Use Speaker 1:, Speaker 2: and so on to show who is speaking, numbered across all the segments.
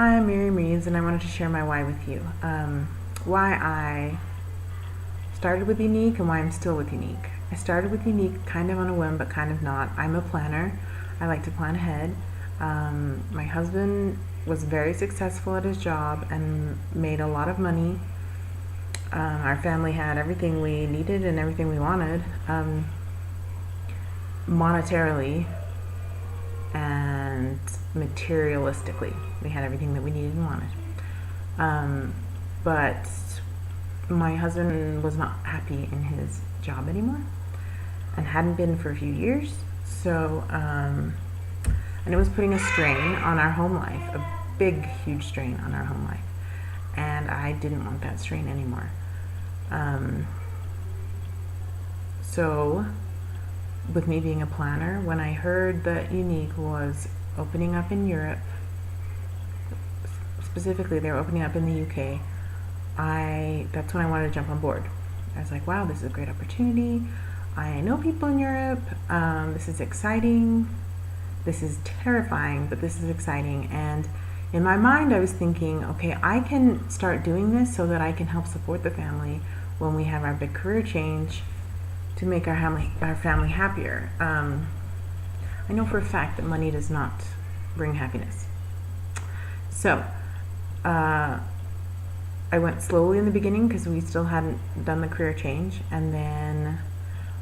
Speaker 1: Hi, I'm Miriam Reeds, and I wanted to share my why with you. Why I started with Unique and why I'm still with Unique. I started with Unique kind of on a whim, but kind of not. I'm a planner. I like to plan ahead. My husband was very successful at his job and made a lot of money. Our family had everything we needed and everything we wanted, monetarily and materialistically. We had everything that we needed and wanted. But my husband was not happy in his job anymore and hadn't been for a few years. So, and it was putting a strain on our home life, a big, huge strain on our home life. And I didn't want that strain anymore. So, with me being a planner, when I heard that Unique was opening up in Europe, specifically they were opening up in the UK, that's when I wanted to jump on board. I was like, wow, this is a great opportunity. I know people in Europe. This is exciting. This is terrifying, but this is exciting. And in my mind, I was thinking, okay, I can start doing this so that I can help support the family when we have our big career change to make our family happier. I know for a fact that money does not bring happiness. So, I went slowly in the beginning because we still hadn't done the career change, and then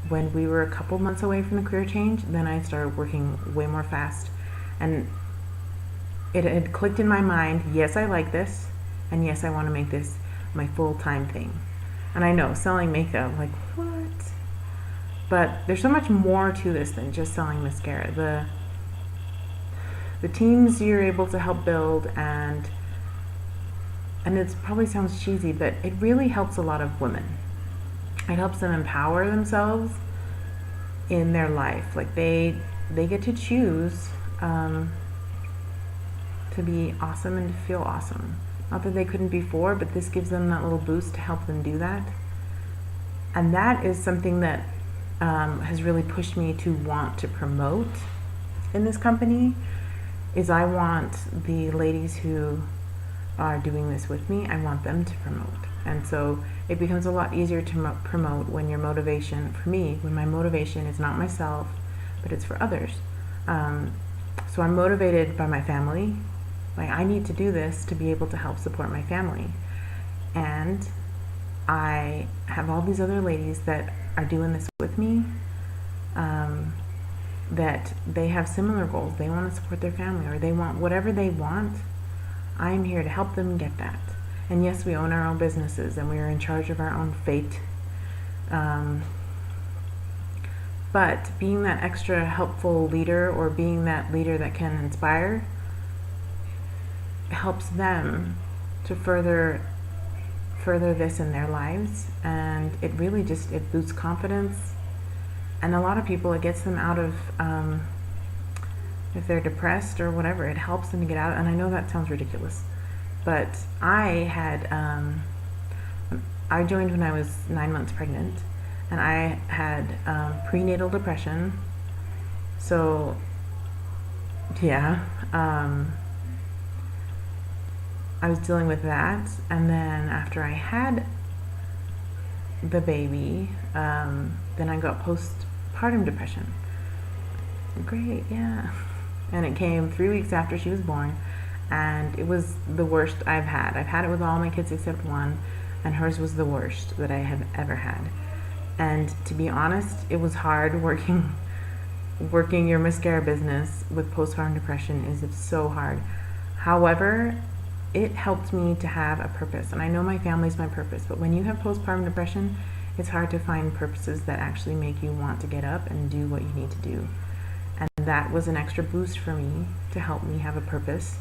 Speaker 1: when we were a couple months away from the career change, then I started working way more fast, and it had clicked in my mind, yes, I like this, and yes, I want to make this my full-time thing. And I know, selling makeup, like, what? But there's so much more to this than just selling mascara. The teams you're able to help build, and it probably sounds cheesy, but it really helps a lot of women. It helps them empower themselves in their life. Like they get to choose to be awesome and to feel awesome. Not that they couldn't before, but this gives them that little boost to help them do that. And that is something that has really pushed me to want to promote in this company. Is I want the ladies who are doing this with me, I want them to promote. And so it becomes a lot easier to promote when your motivation, for me, when my motivation is not myself, but it's for others. So I'm motivated by my family. Like, I need to do this to be able to help support my family. And I have all these other ladies that are doing this with me, that they have similar goals. They want to support their family, or they want whatever they want. I'm here to help them get that. And yes, we own our own businesses and we are in charge of our own fate. But being that extra helpful leader, or being that leader that can inspire, helps them to further this in their lives. And it really just, it boosts confidence. And a lot of people, it gets them out of, if they're depressed or whatever, it helps them to get out. And I know that sounds ridiculous, but I joined when I was 9 months pregnant, and I had prenatal depression. So yeah, I was dealing with that. And then after I had the baby, then I got postpartum depression. Great, yeah. And it came 3 weeks after she was born, and it was the worst I've had. I've had it with all my kids except one, and hers was the worst that I have ever had. And to be honest, it was hard working your mascara business with postpartum depression. It's so hard. However, it helped me to have a purpose, and I know my family's my purpose, but when you have postpartum depression, it's hard to find purposes that actually make you want to get up and do what you need to do. And that was an extra boost for me to help me have a purpose.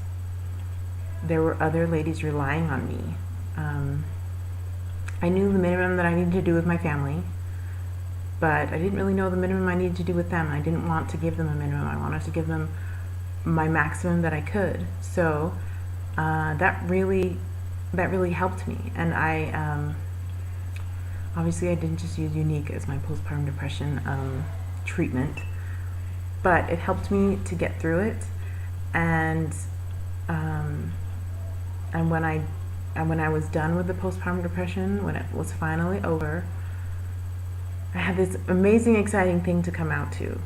Speaker 1: There were other ladies relying on me. I knew the minimum that I needed to do with my family, but I didn't really know the minimum I needed to do with them. I didn't want to give them a minimum. I wanted to give them my maximum that I could. So that really helped me. And I obviously I didn't just use Unique as my postpartum depression treatment, but it helped me to get through it. And and when I was done with the postpartum depression, when it was finally over, I had this amazing, exciting thing to come out to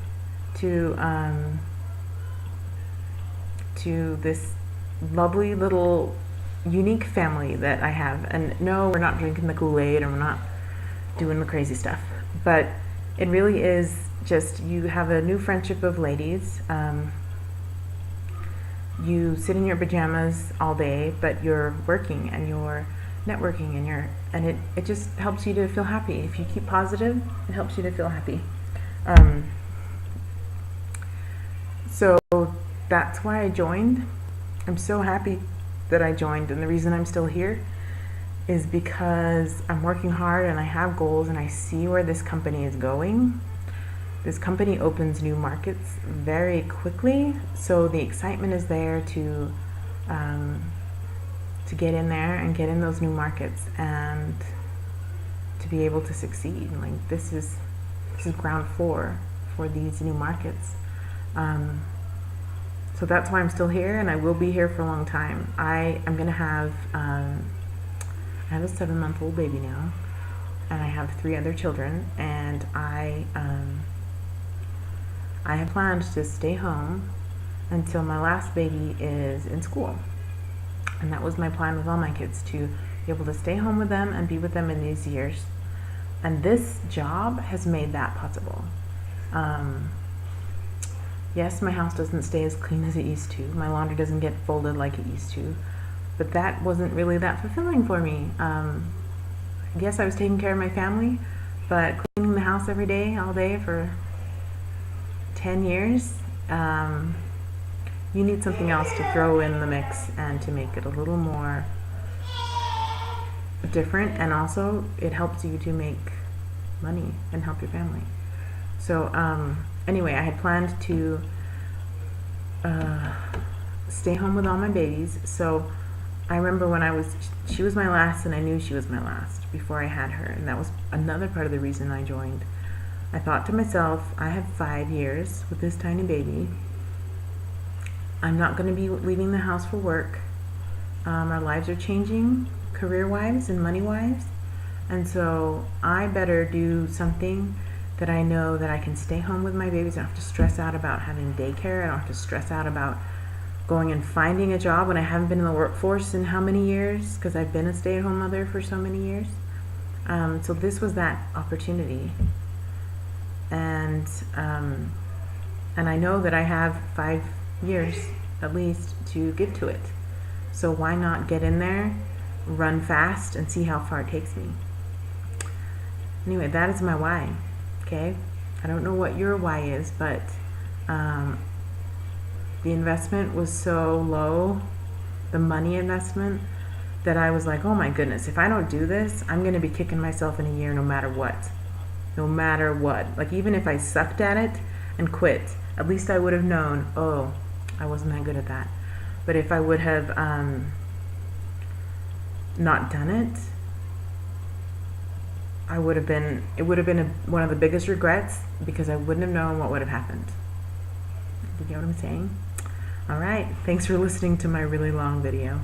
Speaker 1: this lovely little unique family that I have. And no, we're not drinking the Kool-Aid, and we're not doing the crazy stuff, but it really is just, you have a new friendship of ladies. You sit in your pajamas all day, but you're working and you're networking, and it just helps you to feel happy. If you keep positive, it helps you to feel happy. So that's why I joined. I'm so happy that I joined, and the reason I'm still here is because I'm working hard and I have goals, and I see where this company is going. This company opens new markets very quickly, so the excitement is there to get in there and get in those new markets and to be able to succeed. Like, this is ground floor for these new markets. So that's why I'm still here, and I will be here for a long time. I'm gonna have I have a 7-month-old baby now, and I have 3 other children, and I have planned to stay home until my last baby is in school. And that was my plan with all my kids, to be able to stay home with them and be with them in these years. And this job has made that possible. Yes, my house doesn't stay as clean as it used to. My laundry doesn't get folded like it used to. But that wasn't really that fulfilling for me. Yes, I was taking care of my family, but cleaning the house every day, all day for 10 years, you need something else to throw in the mix and to make it a little more different, and also it helps you to make money and help your family. So anyway, I had planned to stay home with all my babies. So I remember when she was my last, and I knew she was my last before I had her, and that was another part of the reason I joined. I thought to myself, I have 5 years with this tiny baby. I'm not going to be leaving the house for work. Our lives are changing, career-wise and money-wise, and so I better do something that I know that I can stay home with my babies. I don't have to stress out about having daycare. I don't have to stress out about going and finding a job when I haven't been in the workforce in how many years, because I've been a stay-at-home mother for so many years. So this was that opportunity. And I know that I have 5 years at least to give to it. So why not get in there, run fast, and see how far it takes me? Anyway, that is my why. Okay? I don't know what your why is, but the investment was so low, the money investment, that I was like, oh my goodness, if I don't do this, I'm going to be kicking myself in a year no matter what. No matter what. Like, even if I sucked at it and quit, at least I would have known, oh, I wasn't that good at that. But if I would have not done it, it would have been one of the biggest regrets, because I wouldn't have known what would have happened. You get what I'm saying? All right. Thanks for listening to my really long video.